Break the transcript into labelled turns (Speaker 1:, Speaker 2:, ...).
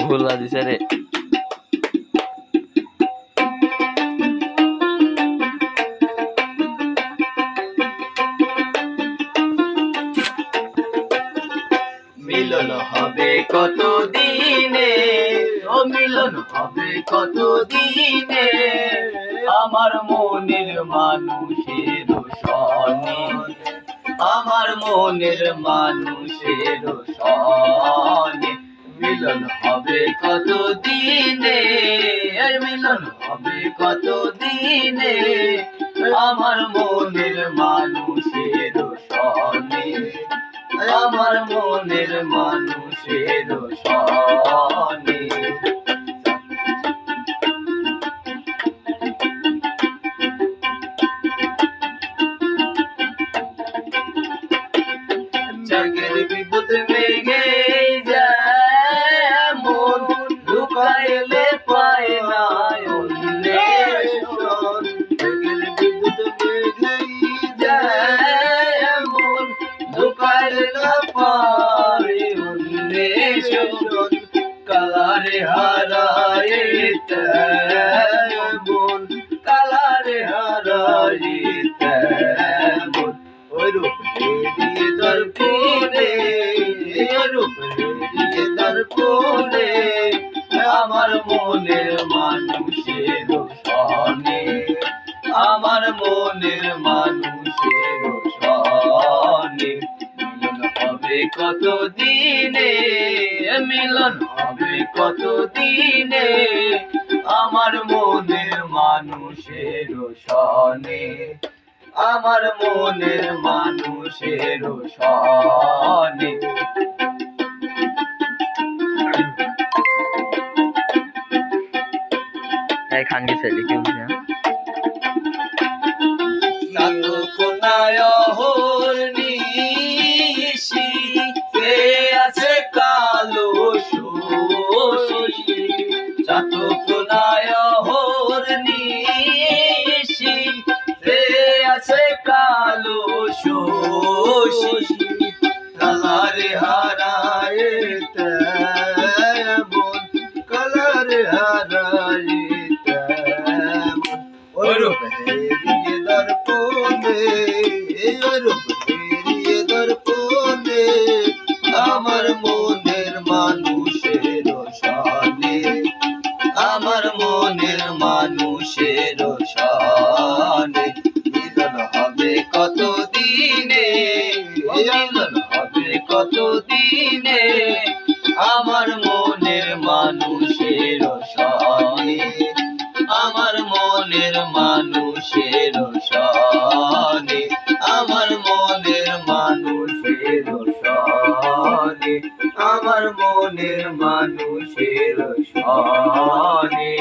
Speaker 1: ভুলা দিছে রে।
Speaker 2: মিলন হবে কত দিনে, ও মিলন হবে কত দিনে, আমার মনের মানুষের সনে, আমার মনের মানুষের সনে। মিলন হবে কত দিনে, মিলন হবে কত দিনে, আমার মনের মানুষের সনে, আমার মনের মানুষের সনে। জাগের বিদ্যুৎ মেঘে যায় মন, লুকাইলে পায় না অন্বেষণ। জাগের বিদ্যুৎ মেঘে যায় মন, লুকাইলে না পায় অন্বেষণ। কালারে হারায় তেমন, কালারে হারায় তেমন, ওই রূপ হেরিয়ে দর্পণে, রূপ হেরিয়ে দর্পণে, আমার মনের মানুষের সনে, আমার মনের মানুষের সনে। মিলন হবে কত দিনে, মিলন হবে কত দিনে, আমার মনের মানুষের সনে, আমার মনের মানুষের সনে।
Speaker 1: এই খান গেছে কি বুঝি না।
Speaker 2: কোনায় হরনিশি কে আছে কালো শোষী, কোনায় হরনিশি কে আছে কালো শোষী। কালারে হারায় তেমন, কালারে হারায় তেমন, ওই রূপ হেরিয়ে দর্পণে, ওই রূপ হেরিয়ে দর্পণে, আমার মনের মানুষের সনে, আমার মনের মানুষের সনে। মিলন হবে কত দিনে, মিলন হবে কত দিনে, আমার মনের মানুষের সনে, আমার মনের মানুষের সনে, আমার মনের মানুষের সনে, আমার মনের মানুষের সনে।